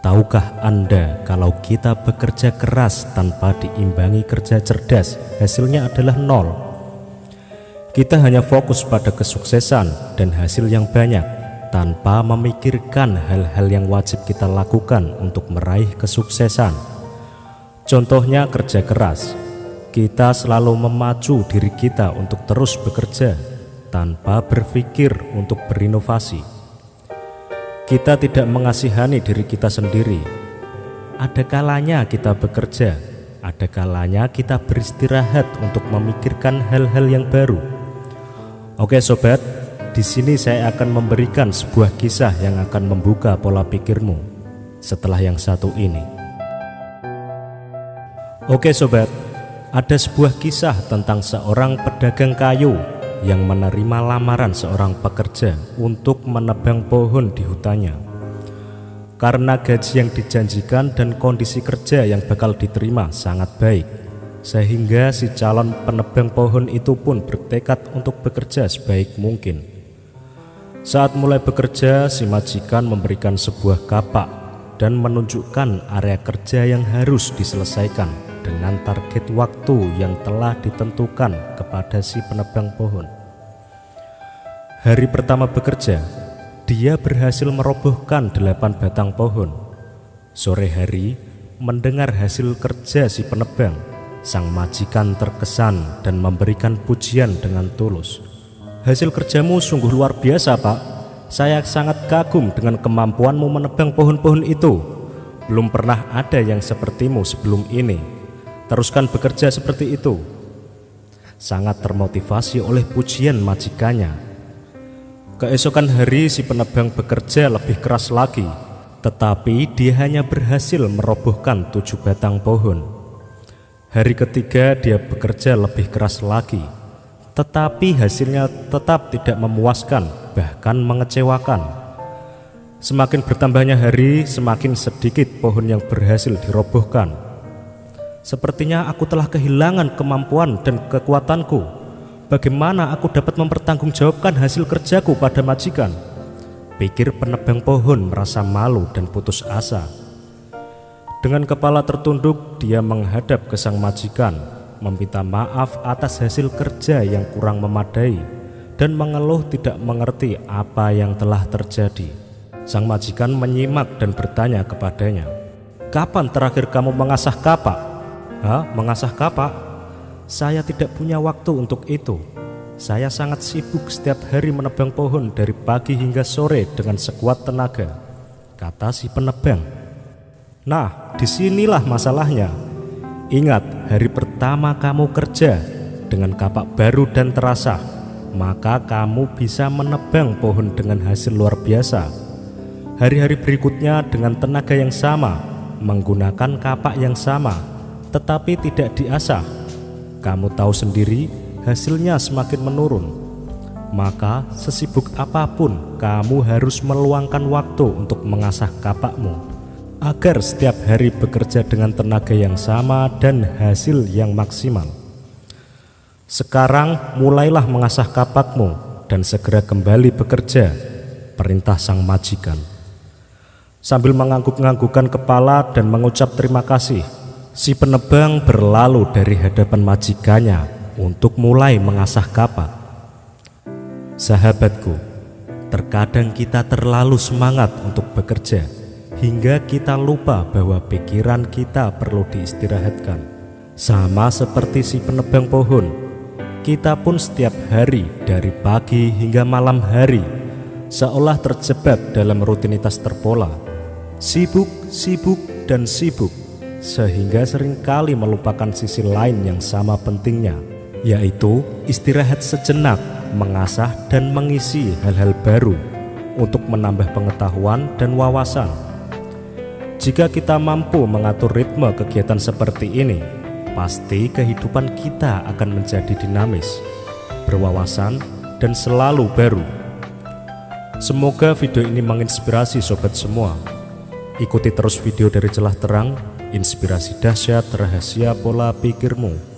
Tahukah Anda kalau kita bekerja keras tanpa diimbangi kerja cerdas, hasilnya adalah nol? Kita hanya fokus pada kesuksesan dan hasil yang banyak, tanpa memikirkan hal-hal yang wajib kita lakukan untuk meraih kesuksesan. Contohnya kerja keras. Kita selalu memacu diri kita untuk terus bekerja, tanpa berpikir untuk berinovasi. Kita tidak mengasihani diri kita sendiri. Ada kalanya kita bekerja, ada kalanya kita beristirahat untuk memikirkan hal-hal yang baru. Oke sobat, di sini saya akan memberikan sebuah kisah yang akan membuka pola pikirmu setelah yang satu ini. Oke sobat, ada sebuah kisah tentang seorang pedagang kayu yang menerima lamaran seorang pekerja untuk menebang pohon di hutannya. Karena gaji yang dijanjikan dan kondisi kerja yang bakal diterima sangat baik, sehingga si calon penebang pohon itu pun bertekad untuk bekerja sebaik mungkin. Saat mulai bekerja, si majikan memberikan sebuah kapak dan menunjukkan area kerja yang harus diselesaikan dengan target waktu yang telah ditentukan kepada si penebang pohon. Hari pertama bekerja, dia berhasil merobohkan 8 batang pohon. Sore hari, mendengar hasil kerja si penebang, sang majikan terkesan dan memberikan pujian dengan tulus. "Hasil kerjamu sungguh luar biasa, Pak. Saya sangat kagum dengan kemampuanmu menebang pohon-pohon itu. Belum pernah ada yang sepertimu sebelum ini. Teruskan bekerja seperti itu." Sangat termotivasi oleh pujian majikannya. Keesokan hari si penebang bekerja lebih keras lagi, tetapi dia hanya berhasil merobohkan 7 batang pohon. Hari ketiga dia bekerja lebih keras lagi, tetapi hasilnya tetap tidak memuaskan, bahkan mengecewakan. Semakin bertambahnya hari, semakin sedikit pohon yang berhasil dirobohkan. "Sepertinya aku telah kehilangan kemampuan dan kekuatanku. Bagaimana aku dapat mempertanggungjawabkan hasil kerjaku pada majikan?" pikir penebang pohon merasa malu dan putus asa. Dengan kepala tertunduk, dia menghadap ke sang majikan, meminta maaf atas hasil kerja yang kurang memadai, dan mengeluh tidak mengerti apa yang telah terjadi. Sang majikan menyimak dan bertanya kepadanya, "Kapan terakhir kamu mengasah kapak?" "Hah, mengasah kapak? Saya tidak punya waktu untuk itu. Saya sangat sibuk setiap hari menebang pohon dari pagi hingga sore dengan sekuat tenaga," kata si penebang. "Nah, disinilah masalahnya. Ingat, hari pertama kamu kerja dengan kapak baru dan terasah, maka kamu bisa menebang pohon dengan hasil luar biasa. Hari-hari berikutnya dengan tenaga yang sama, menggunakan kapak yang sama, tetapi tidak diasah, kamu tahu sendiri hasilnya semakin menurun. Maka sesibuk apapun kamu harus meluangkan waktu untuk mengasah kapakmu, agar setiap hari bekerja dengan tenaga yang sama dan hasil yang maksimal. Sekarang mulailah mengasah kapakmu dan segera kembali bekerja," perintah sang majikan. Sambil mengangguk-anggukkan kepala dan mengucap terima kasih, si penebang berlalu dari hadapan majikannya untuk mulai mengasah kapak. Sahabatku, terkadang kita terlalu semangat untuk bekerja hingga kita lupa bahwa pikiran kita perlu diistirahatkan. Sama seperti si penebang pohon, kita pun setiap hari dari pagi hingga malam hari seolah terjebak dalam rutinitas terpola. Sibuk, sibuk, dan sibuk, sehingga seringkali melupakan sisi lain yang sama pentingnya, yaitu istirahat sejenak, mengasah dan mengisi hal-hal baru untuk menambah pengetahuan dan wawasan. Jika kita mampu mengatur ritme kegiatan seperti ini, pasti kehidupan kita akan menjadi dinamis, berwawasan, dan selalu baru. Semoga video ini menginspirasi sobat semua. Ikuti terus video dari Celah Terang, inspirasi dahsyat rahasia pola pikirmu.